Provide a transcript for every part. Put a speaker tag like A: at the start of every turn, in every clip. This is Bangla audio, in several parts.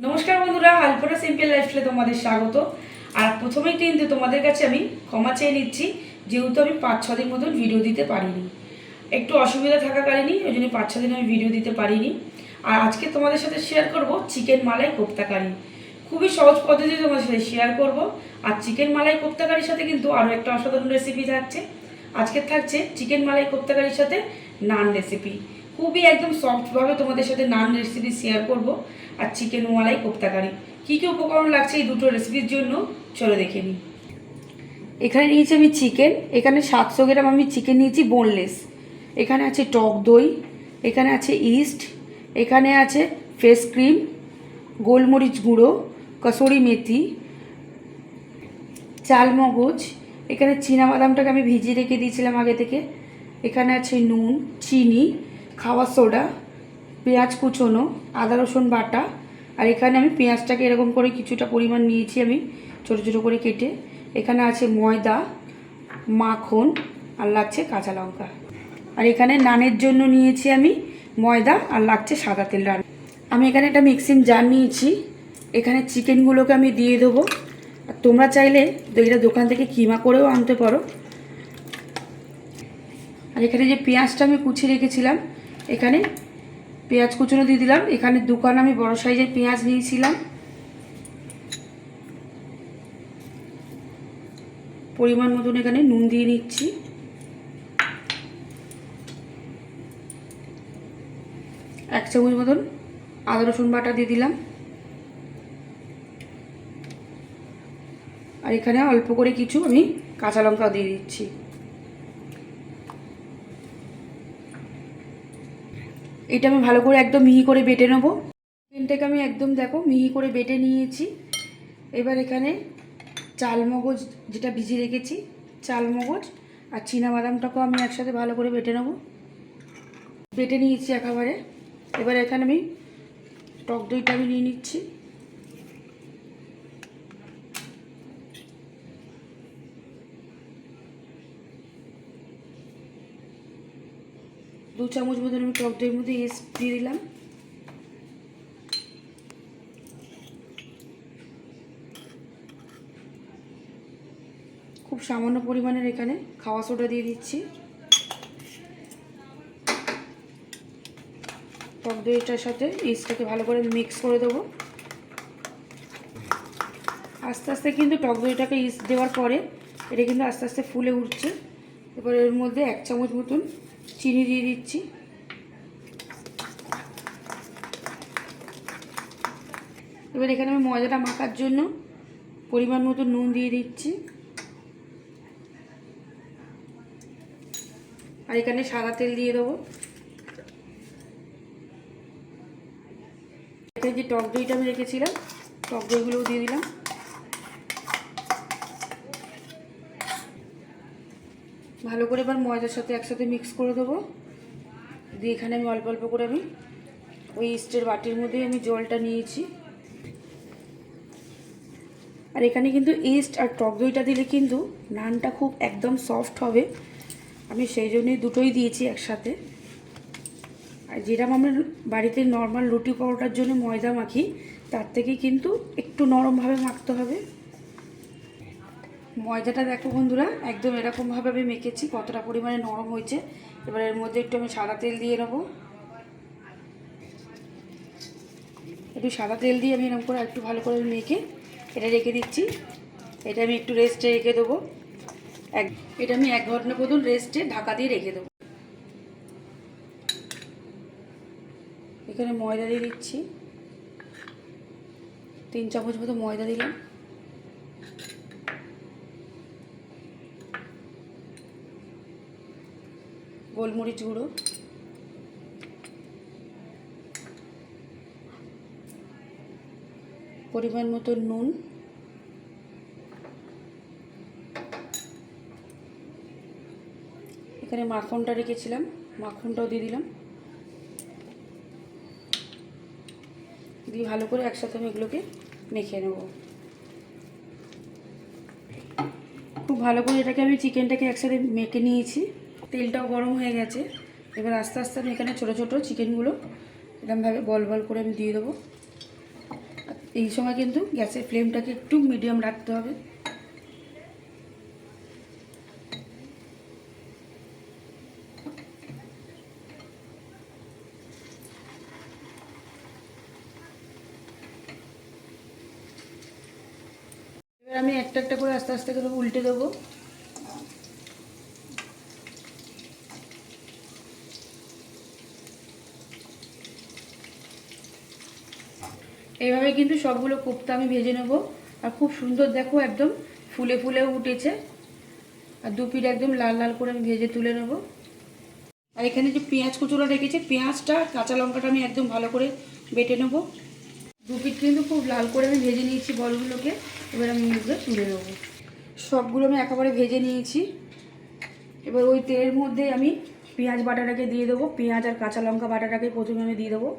A: নমস্কার বন্ধুরা, আলপনা সিম্পল লাইফস্টাইলে তোমাদের স্বাগত। আর প্রথমেই কিন্তু তোমাদের কাছে আমি ক্ষমা চেয়ে নিচ্ছি, যেহেতু আমি 5-6 দিন মতন ভিডিও দিতে পারিনি, একটু অসুবিধা থাকাকালীনই ওই জন্য 5-6 দিন আমি ভিডিও দিতে পারিনি। আর আজকে তোমাদের সাথে শেয়ার করব চিকেন মালাই কোপ্তা কারি। খুবই সহজ পদ্ধতি তোমাদের সাথে শেয়ার করব। আর চিকেন মালাই কোপ্তা কারির সাথে কিন্তু আরও একটা অসাধারণ রেসিপি থাকছে। আজকে থাকছে চিকেন মালাই কোপ্তা কারির সাথে নান রেসিপি। খুবই একদম সফটভাবে তোমাদের সাথে নান রেসিপি শেয়ার করব। আর চিকেন মালাই কোপ্তা কারি কী কী উপকরণ লাগছে এই দুটো রেসিপির জন্য চলো দেখে নিই। এখানে নিয়েছি আমি চিকেন, এখানে 700 গ্রাম আমি চিকেন নিয়েছি বোনলেস। এখানে আছে টক দই, এখানে আছে ইস্ট, এখানে আছে ফেস ক্রিম, গোলমরিচ গুঁড়ো, কসুরি মেথি, চালমগজ, এখানে চীনাবাদামটাকে আমি ভিজিয়ে রেখে দিয়েছিলাম আগে থেকে, এখানে আছে নুন, চিনি, খাওয়ার সোডা, পেঁয়াজ কুচোনো, আদা রসুন বাটা। আর এখানে আমি পেঁয়াজটাকে এরকম করে কিছুটা পরিমাণ নিয়েছি আমি ছোটো ছোটো করে কেটে। এখানে আছে ময়দা, মাখন, আর লাগছে কাঁচা লঙ্কা। আর এখানে নানের জন্য নিয়েছি আমি ময়দা, আর লাগছে সাদা তেল। আমি এখানে একটা মিক্সিং জার নিয়েছি, এখানে চিকেনগুলোকে আমি দিয়ে দেবো। আর তোমরা চাইলে এটা দোকান থেকে কিমা করেও আনতে পারো। আর এখানে যে পেঁয়াজটা আমি কুচিয়ে রেখেছিলাম, এখানে পেঁয়াজ কুচুনো দিয়ে দিলাম। এখানে দুখানা আমি বড় সাইজের পেঁয়াজ নিয়েছিলাম। পরিমাণ মতন এখানে নুন দিয়ে নিচ্ছি। এক চামচ মতন আদা রসুন বাটা দিয়ে দিলাম। আর এখানে অল্প করে কিছু আমি কাঁচা লঙ্কাও দিয়ে দিচ্ছি। এটা আমি ভালো করে একদম মিহি করে বেটে নেবো। চিকেনটাকে আমি একদম দেখো মিহি করে বেটে নিয়েছি। এবার এখানে চালমগজ যেটা ভিজিয়ে রেখেছি, চালমগজ আর চীনাবাদামটাকেও আমি একসাথে ভালো করে বেটে নেবো। বেটে নিয়েছি একেবারে। এবার এখানে আমি টক দইটা আমি নিয়ে নিচ্ছি। দু চামচ মতন আমি টক দইয়ের মধ্যে ইস্ট দিয়ে দিলাম। খুব সামান্য পরিমাণের এখানে খাওয়া সোডা দিয়ে দিচ্ছি। টক দইটার সাথে ইস্টটাকে ভালো করে মিক্স করে দেবো। আস্তে আস্তে কিন্তু টক দইটাকে ইস্ট দেওয়ার পরে এটা কিন্তু আস্তে আস্তে ফুলে উঠছে। এবার এর মধ্যে 1 চামচ মতন চিনি দিয়ে দিচ্ছি। এবার এখানে আমি ময়দাটা মাখার জন্য পরিমাণ মতো নুন দিয়ে দিচ্ছি। আর এখানে সাদা তেল দিয়ে দেবো। এখানে যে টক দইটা আমি রেখেছিলাম, টক দইগুলোও দিয়ে দিলাম। ভালো করে এবার ময়দার সাথে একসাথে মিক্স করে দেবো। দিয়ে এখানে আমি অল্প অল্প করে আমি ওই ইস্টের বাটির মধ্যে আমি জলটা নিয়েছি। আর এখানে কিন্তু ইস্ট আর টক দইটা দিলে কিন্তু নানটা খুব একদম সফট হবে। আমি সেই জন্যই দুটোই দিয়েছি একসাথে। আর যেরকম আমরা বাড়িতে নর্মাল রুটি পরোটার জন্য ময়দা মাখি, তার থেকে কিন্তু একটু নরমভাবে মাখতে হবে। ময়দাটা দেখো বন্ধুরা, একদম এরকমভাবে আমি মেখেছি, কতটা পরিমাণে নরম হয়েছে। এবার এর মধ্যে একটু আমি সাদা তেল দিয়ে নেবো। একটু সাদা তেল দিয়ে আমি এরকম করে একটু ভালো করে মেখে এটা রেখে দিচ্ছি। এটা আমি একটু রেস্টে রেখে দেবো। এটা আমি 1 ঘন্টা মতন রেস্টে ঢাকা দিয়ে রেখে দেবো। এখানে ময়দা দিয়ে দিচ্ছি, 3 চামচ মতো ময়দা দিলাম। গোলমরিচ গুঁড়ো, পরিমাণ মতো নুন, এখানে মাখনটা রেখেছিলাম, মাখনটাও দিয়ে দিলাম। দিয়ে ভালো করে একসাথে আমি এগুলোকে মেখে নেব। খুব ভালো করে এটাকে আমি চিকেনটাকে একসাথে মেখে নিয়েছি। তেলটাও গরম হয়ে গেছে। এবার আস্তে আস্তে আমি এখানে ছোটো ছোটো চিকেনগুলো এরকমভাবে বল বল করে আমি দিয়ে দেবো। আর এই সময় কিন্তু গ্যাসের ফ্লেমটাকে একটু মিডিয়াম রাখতে হবে। এবার আমি একটা একটা করে আস্তে আস্তে করে উল্টে দেবো। এইভাবে কিন্তু সবগুলো কোপ্তা আমি ভেজে নেব। আর খুব সুন্দর দেখো একদম ফুলে ফুলেও উঠেছে। আর দু পিঠ একদম লাল লাল করে আমি ভেজে তুলে নেব। আর এখানে যে পেঁয়াজ কুচোটা রেখেছি, পেঁয়াজটা কাঁচা লঙ্কাটা আমি একদম ভালো করে বেটে নেব। দু পিঠ কিন্তু খুব লাল করে আমি ভেজে নিয়েছি বলগুলোকে। এবার আমি এগুলো তুলে নেব। সবগুলো আমি একেবারে ভেজে নিয়েছি। এবার ওই তেলের মধ্যে আমি পেঁয়াজ বাটাটাকে দিয়ে দেবো। পেঁয়াজ আর কাঁচা লঙ্কা বাটাটাকে প্রথমে আমি দিয়ে দেবো।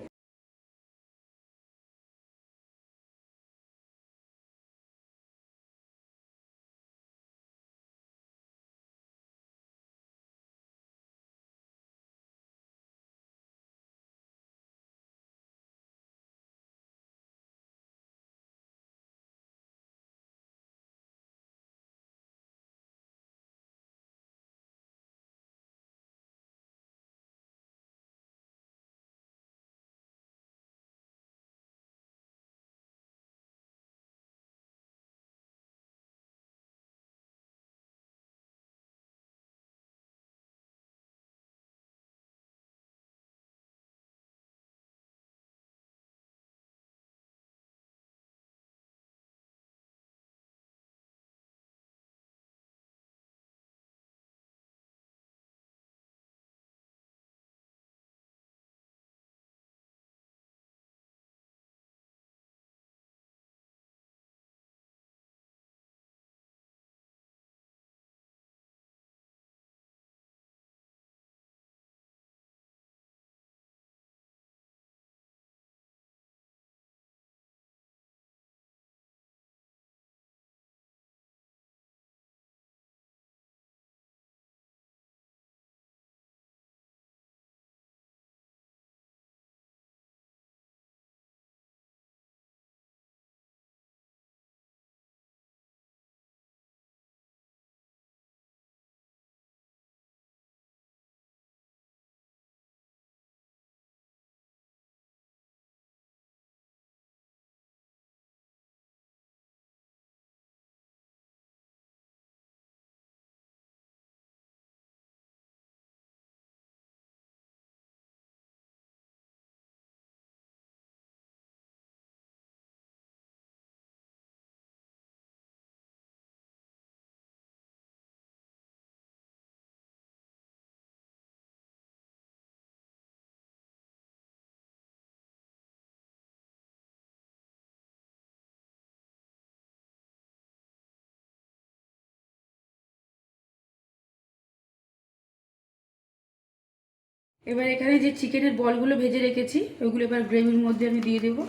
A: এবার এখানে যে চিকেনের বলগুলো ভেজে রেখেছি ওইগুলো এবার গ্রেভির মধ্যে আমি দিয়ে দেবো।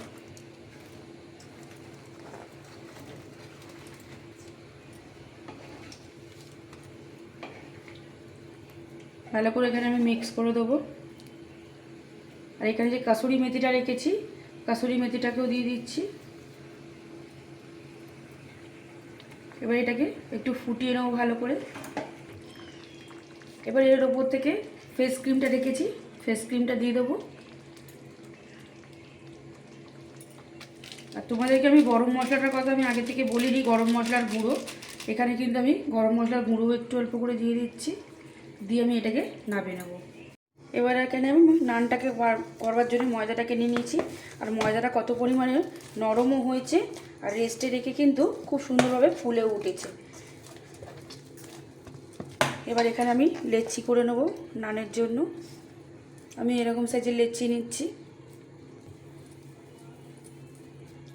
A: ভালো করে এখানে আমি মিক্স করে দেবো। আর এখানে যে কাসুরি মেথিটা রেখেছি, কাসুরি মেথিটাকেও দিয়ে দিচ্ছি। এবার এটাকে একটু ফুটিয়ে নেবো ভালো করে। এবার এর ওপর থেকে ফেস ক্রিমটা রেখেছি, ফেস ক্রিমটা দিয়ে দেবো। আর তোমাদেরকে আমি গরম মশলাটার কথা আমি আগে থেকে বলিনি, গরম মশলার গুঁড়ো। এখানে কিন্তু আমি গরম মশলার গুঁড়ো একটু অল্প করে দিয়ে দিচ্ছি, দিয়ে আমি এটাকে নামিয়ে নেবো। এবার এখানে আমি নানটাকে করবার জন্য ময়দাটাকে নিয়ে নিয়েছি। আর ময়দাটা কত পরিমাণে নরমও হয়েছে আর রেস্টে রেখে কিন্তু খুব সুন্দরভাবে ফুলেও উঠেছে। এবার এখানে আমি লেচি করে নেব নানের জন্য। আমি এরকম সাইজের লেচি নিচ্ছি।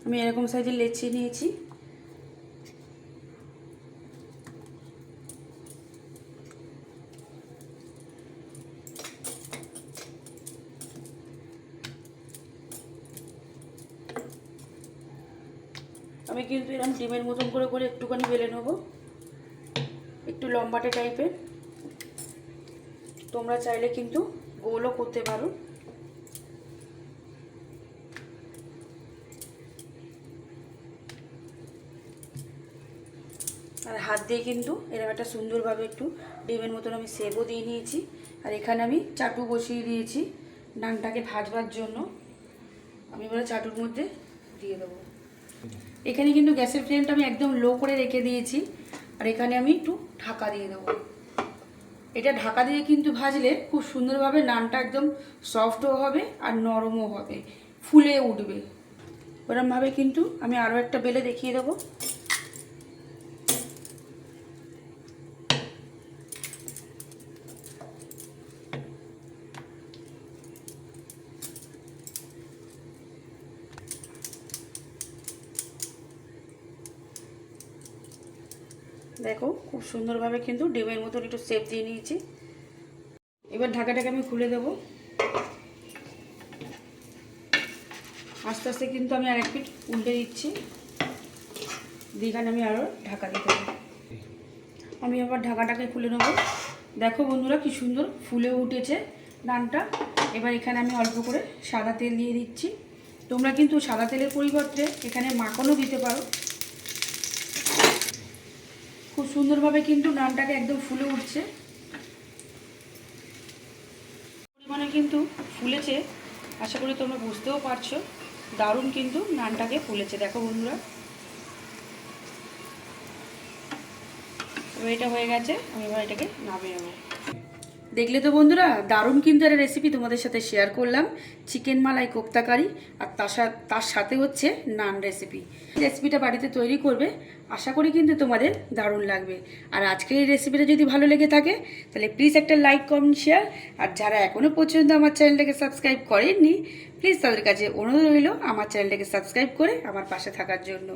A: আমি এরকম সাইজের লেচি নিয়েছি। আমি কিন্তু এরকম ডিমের মতন করে করে একটুখানি বেলে নেবো, একটু লম্বাটে টাইপের। তোমরা চাইলে কিন্তু গোলও করতে পারো। আর হাত দিয়ে কিন্তু এরকম একটা সুন্দরভাবে একটু ডিমের মতন আমি সেবও দিয়ে নিয়েছি। আর এখানে আমি চাটু বসিয়ে দিয়েছি নানটাকে ভাজবার জন্য। আমি এবারে চাটুর মধ্যে দিয়ে দেবো। এখানে কিন্তু গ্যাসের ফ্লেমটা আমি একদম লো করে রেখে দিয়েছি। আর এখানে আমি একটু ঢাকা দিয়ে দেবো। এটা ঢাকা দিয়ে কিন্তু ভাজলে খুব সুন্দরভাবে নানটা একদম সফটও হবে আর নরমও হবে, ফুলে উঠবে। ওরমভাবে কিন্তু আমি আরও একটা বেলে দেখিয়ে দেবো। দেখো খুব সুন্দরভাবে কিন্তু ডিমের মতন একটু শেপ দিয়ে নিয়েছি। এবার ঢাকাটাকে আমি খুলে দেবো। আস্তে আস্তে কিন্তু আমি আরেক পিঠ উল্টে দিচ্ছি। দিঘানে আমি আরও ঢাকা দিতে দেবো। আমি আবার ঢাকাটাকে খুলে নেবো। দেখো বন্ধুরা কি সুন্দর ফুলে উঠেছে নানটা। এবার এখানে আমি অল্প করে সাদা তেল দিয়ে দিচ্ছি। তোমরা কিন্তু সাদা তেলের পরিবর্তে এখানে মাখনও দিতে পারো। খুব সুন্দরভাবে কিন্তু নানটাকে একদম ফুলে উঠছে। পরিমাণে কিন্তু ফুলেছে, আশা করি তোমরা বুঝতেও পারছো। দারুণ কিন্তু নানটাকে ফুলেছে দেখো বন্ধুরা। এবার এটা হয়ে গেছে, আমি এবার এটাকে নামিয়ে নেবো। দেখলে তো বন্ধুরা দারুণ কিন্তু একটা রেসিপি তোমাদের সাথে শেয়ার করলাম, চিকেন মালাই কোপ্তা কারি। আর তার সাথে হচ্ছে নান রেসিপি। রেসিপিটা বাড়িতে তৈরি করবে, আশা করি কিন্তু তোমাদের দারুণ লাগবে। আর আজকের এই রেসিপিটা যদি ভালো লেগে থাকে তাহলে প্লিজ একটা লাইক কমেন্ট শেয়ার। আর যারা এখনও পর্যন্ত আমার চ্যানেলটাকে সাবস্ক্রাইব করেননি প্লিজ তাদের কাছে অনুরোধ রইল আমার চ্যানেলটাকে সাবস্ক্রাইব করে আমার পাশে থাকার জন্য।